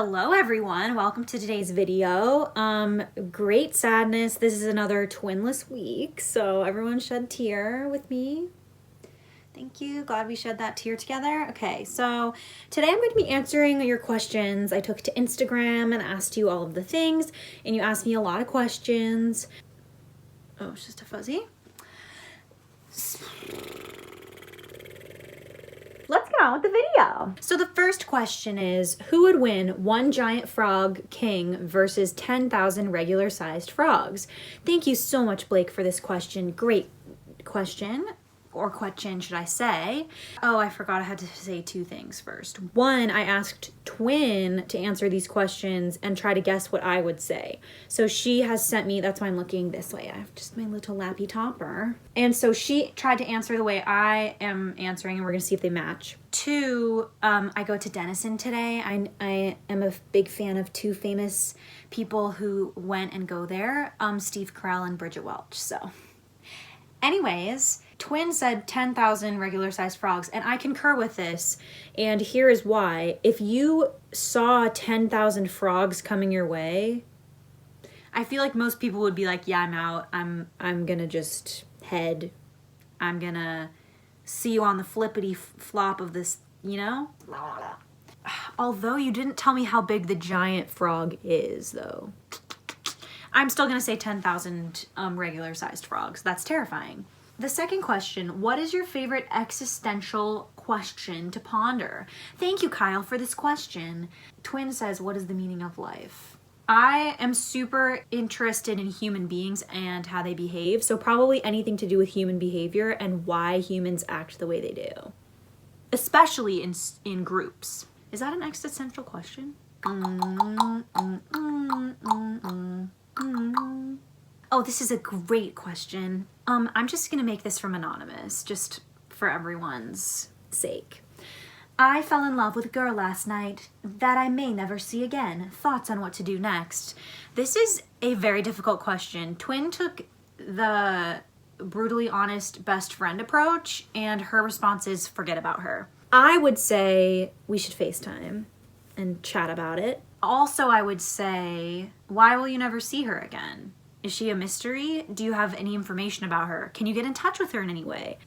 Hello everyone, welcome to today's video. Great sadness. This is another twinless week, so everyone shed a tear with me. Thank you. Glad we shed that tear together. Okay, so today I'm going to be answering your questions. I took to Instagram and asked you all of the things, and you asked me a lot of questions. Oh, it's just a fuzzy. Let's get on with the video. So the first question is, who would win one giant frog king versus 10,000 regular sized frogs? Thank you so much, Blake, for this question. Great question. Or question, should I say. Oh, I forgot I had to say two things first. One, I asked Twin to answer these questions and try to guess what I would say. So she has sent me, that's why I'm looking this way. I have just my little lappy topper. And so she tried to answer the way I am answering, and we're gonna see if they match. Two, I go to Denison today. I am a big fan of two famous people who went and go there, Steve Carell and Bridget Welch, so. Anyways, Twin said 10,000 regular sized frogs, and I concur with this, and here is why. If you saw 10,000 frogs coming your way, I feel like most people would be like, yeah, I'm out. I'm gonna just head. I'm gonna see you on the flippity flop of this, you know? Although you didn't tell me how big the giant frog is, though. I'm still gonna say 10,000 regular sized frogs. That's terrifying. The second question, what is your favorite existential question to ponder? Thank you, Kyle, for this question. Twin says, what is the meaning of life? I am super interested in human beings and how they behave, so probably anything to do with human behavior and why humans act the way they do, especially in groups. Is that an existential question? Oh, this is a great question. I'm just gonna make this from anonymous, just for everyone's sake. I fell in love with a girl last night that I may never see again. Thoughts on what to do next? This is a very difficult question. Twin took the brutally honest best friend approach, and her response is forget about her. I would say we should FaceTime and chat about it. Also, I would say, why will you never see her again? Is she a mystery? Do you have any information about her? Can you get in touch with her in any way?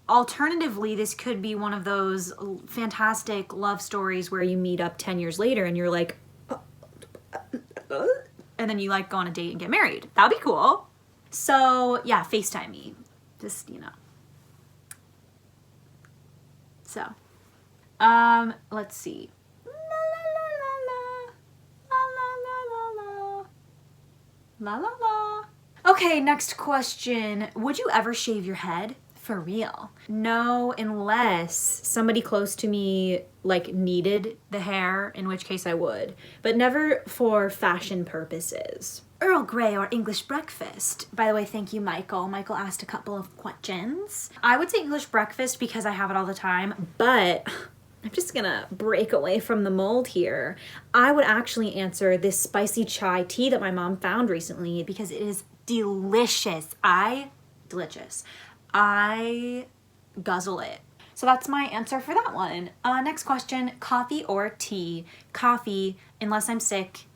Alternatively, this could be one of those fantastic love stories where you meet up 10 years later and you're like, and then you like go on a date and get married. That would be cool. So yeah, FaceTime me. Just, you know. So, let's see. La la la. Okay, next question. Would you ever shave your head? For real? No, unless somebody close to me like needed the hair, in which case I would, but never for fashion purposes. Earl Grey or English breakfast? By the way, thank you, Michael. Michael asked a couple of questions. I would say English breakfast because I have it all the time, but I'm just gonna break away from the mold here. I would actually answer this spicy chai tea that my mom found recently because it is delicious. Delicious. I guzzle it. So that's my answer for that one. Next question, coffee or tea? Coffee, unless I'm sick,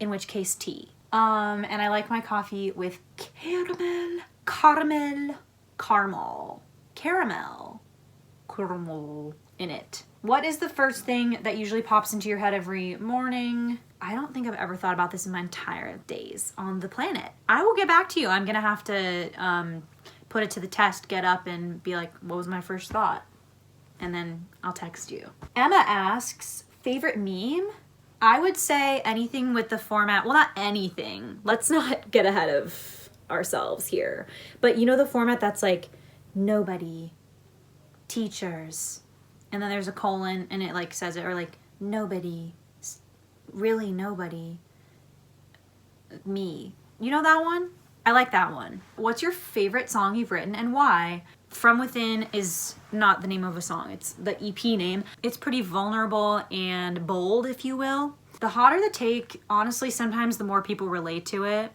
in which case tea. And I like my coffee with caramel in it. What is the first thing that usually pops into your head every morning? I don't think I've ever thought about this in my entire days on the planet. I will get back to you. I'm gonna have to put it to the test, get up and be like, what was my first thought? And then I'll text you. Emma asks, favorite meme? I would say anything with the format, well, not anything. Let's not get ahead of ourselves here. But you know the format that's like, nobody, teachers, and then there's a colon and it like says it, or like nobody, really nobody, me. You know that one? I like that one. What's your favorite song you've written and why? From Within is not the name of a song, it's the EP name. It's pretty vulnerable and bold, if you will. The hotter the take, honestly, sometimes the more people relate to it.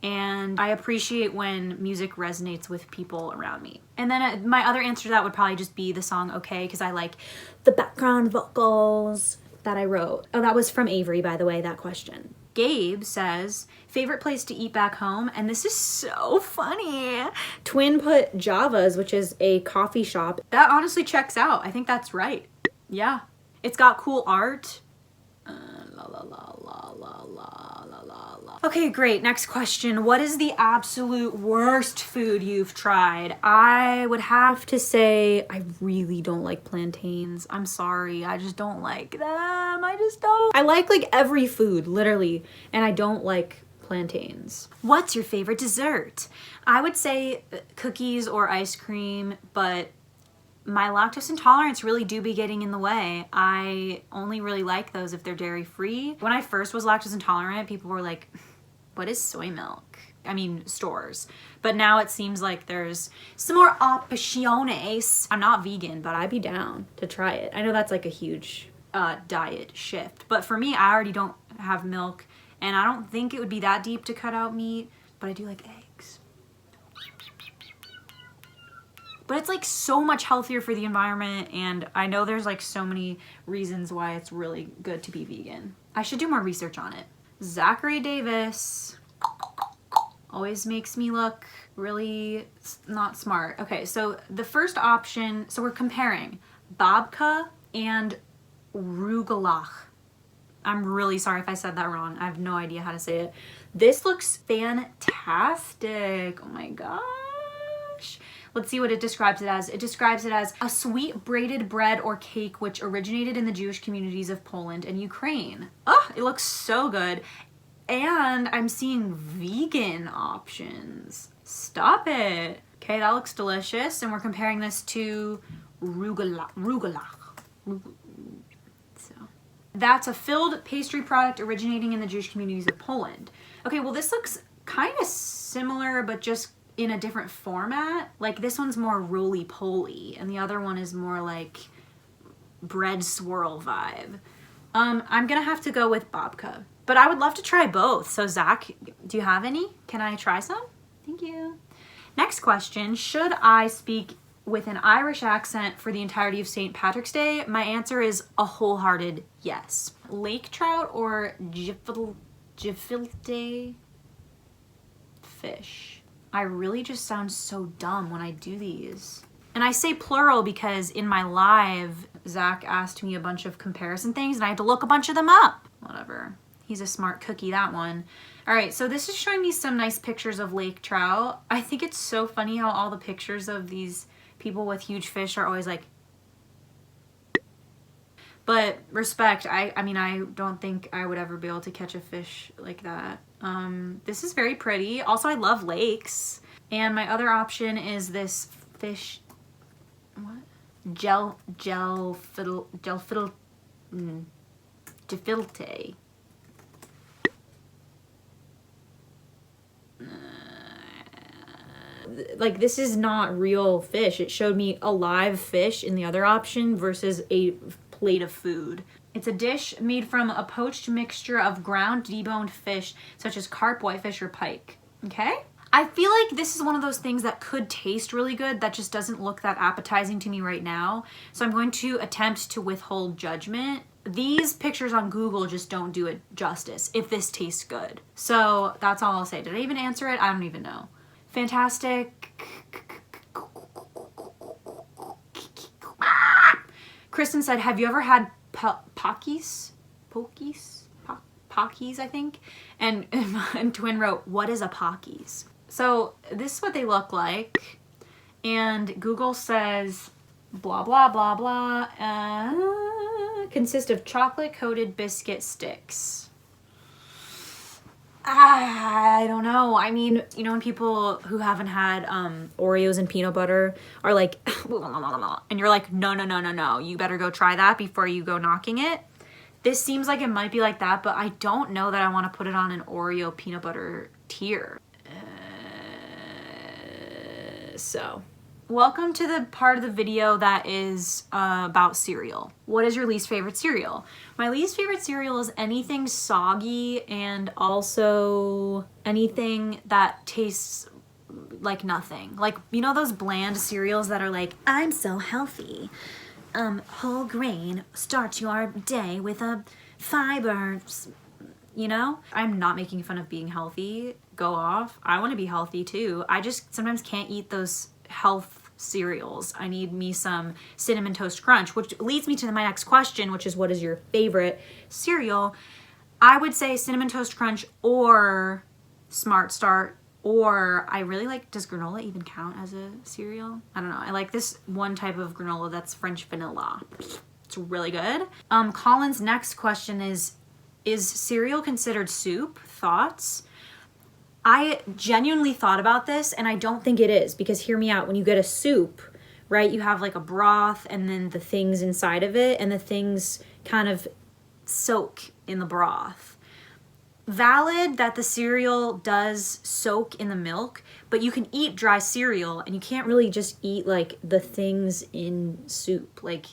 And I appreciate when music resonates with people around me. And then my other answer to that would probably just be the song Okay, because I like the background vocals. that I wrote. Oh, that was from Avery, by the way, that question. Gabe says, favorite place to eat back home, and this is so funny. Twin put Java's, which is a coffee shop. That honestly checks out. I think that's right. Yeah. It's got cool art. Okay, great. Next question. What is the absolute worst food you've tried? I would have to say I really don't like plantains. I'm sorry. I just don't like them. I just don't. I like every food, literally, and I don't like plantains. What's your favorite dessert? I would say cookies or ice cream, but my lactose intolerance really do be getting in the way. I only really like those if they're dairy free. When I first was lactose intolerant, people were like, what is soy milk? I mean, stores. But now it seems like there's some more options. I'm not vegan, but I'd be down to try it. I know that's like a huge diet shift. But for me, I already don't have milk, and I don't think it would be that deep to cut out meat, but I do like eggs. But it's like so much healthier for the environment, and I know there's like so many reasons why it's really good to be vegan. I should do more research on it. Zachary Davis always makes me look really not smart. Okay, so the first option, so we're comparing babka and rugelach. I'm really sorry if I said that wrong. I have no idea how to say it. This looks fantastic. Oh my gosh. Let's see what it describes it as. It describes it as a sweet braided bread or cake which originated in the Jewish communities of Poland and Ukraine. Oh, it looks so good. And I'm seeing vegan options. Stop it. Okay, that looks delicious. And we're comparing this to rugelach. So that's a filled pastry product originating in the Jewish communities of Poland. Okay, well this looks kind of similar, but just in a different format. Like this one's more roly-poly and the other one is more like bread swirl vibe. I'm gonna have to go with babka, but I would love to try both. So Zach, do you have any? Can I try some? Thank you. Next question, should I speak with an Irish accent for the entirety of St. Patrick's Day? My answer is a wholehearted yes. Lake trout or gefilte fish? I really just sound so dumb when I do these. And I say plural because in my live, Zach asked me a bunch of comparison things and I had to look a bunch of them up. Whatever. He's a smart cookie, that one. All right, so this is showing me some nice pictures of lake trout. I think it's so funny how all the pictures of these people with huge fish are always like, but respect, I mean, I don't think I would ever be able to catch a fish like that. This is very pretty. Also, I love lakes. And my other option is this fish, what? Gefilte. Like this is not real fish. It showed me a live fish in the other option versus a plate of food. It's a dish made from a poached mixture of ground deboned fish such as carp, whitefish, or pike. Okay? I feel like this is one of those things that could taste really good that just doesn't look that appetizing to me right now. So I'm going to attempt to withhold judgment. These pictures on Google just don't do it justice if this tastes good. So that's all I'll say. Did I even answer it? I don't even know. Fantastic. Kristen said, have you ever had Pockies, I think? And Twin wrote, what is a Pockies? So this is what they look like. And Google says, blah, blah, blah, blah. Consist of chocolate-coated biscuit sticks. I don't know. I mean, you know when people who haven't had Oreos and peanut butter are like, and you're like, no, you better go try that before you go knocking it. This seems like it might be like that, but I don't know that I want to put it on an Oreo peanut butter tier. So, welcome to the part of the video that is about cereal. What is your least favorite cereal? My least favorite cereal is anything soggy and also anything that tastes like nothing. Like, you know those bland cereals that are like, I'm so healthy. whole grain, start your day with a fiber, you know? I'm not making fun of being healthy. Go off. I want to be healthy too. I just sometimes can't eat those health cereals. I need me some Cinnamon Toast Crunch, which leads me to my next question, which is what is your favorite cereal? I would say Cinnamon Toast Crunch or Smart Start, or I really like, does granola even count as a cereal? I don't know. I like this one type of granola that's French vanilla. It's really good. Colin's next question is cereal considered soup? Thoughts? I genuinely thought about this and I don't think it is, because hear me out. When you get a soup, right, you have like a broth and then the things inside of it, and the things kind of soak in the broth. Valid that the cereal does soak in the milk, but you can eat dry cereal and you can't really just eat like the things in soup. Like,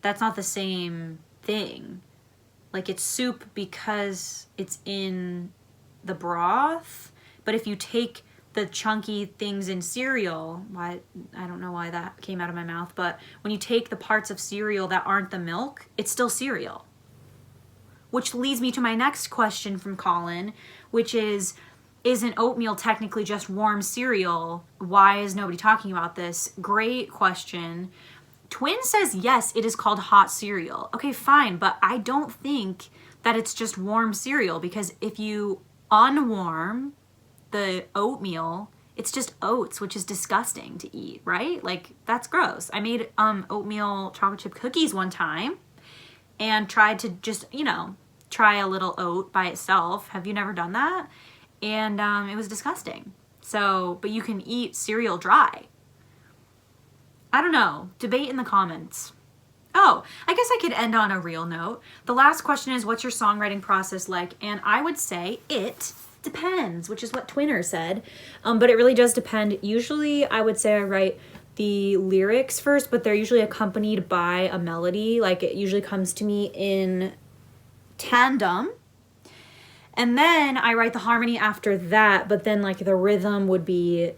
that's not the same thing. Like, it's soup because it's in the broth, but if you take the chunky things in cereal, I don't know why that came out of my mouth, but when you take the parts of cereal that aren't the milk, it's still cereal. Which leads me to my next question from Colin, which is an oatmeal technically just warm cereal? Why is nobody talking about this? Great question. Twin says yes, it is called hot cereal. Okay, fine, but I don't think that it's just warm cereal, because if you unwarm the oatmeal, it's just oats, which is disgusting to eat, right? Like, that's gross. I made oatmeal chocolate chip cookies one time and tried to just, you know, try a little oat by itself. Have you never done that? And it was disgusting. So, but you can eat cereal dry. I don't know. Debate in the comments. Oh, I guess I could end on a real note. The last question is, what's your songwriting process like? And I would say it depends, which is what Twinner said. But it really does depend. Usually I would say I write the lyrics first, but they're usually accompanied by a melody. Like, it usually comes to me in tandem. And then I write the harmony after that, but then like the rhythm would be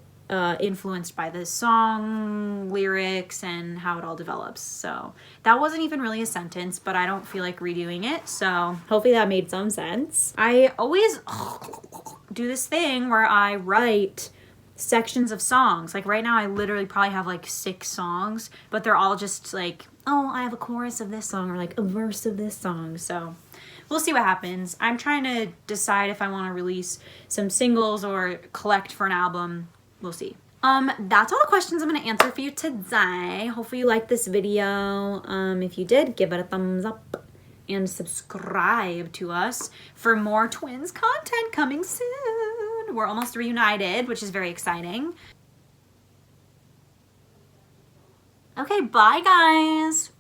influenced by the song lyrics and how it all develops. So that wasn't even really a sentence, but I don't feel like redoing it. So hopefully that made some sense. I always do this thing where I write sections of songs. Like right now I literally probably have like 6 songs, but they're all just like, oh, I have a chorus of this song or like a verse of this song. So we'll see what happens. I'm trying to decide if I want to release some singles or collect for an album. We'll see. That's all the questions I'm going to answer for you today. Hopefully you liked this video. If you did, give it a thumbs up and subscribe to us for more twins content coming soon. We're almost reunited, which is very exciting. Okay, bye guys.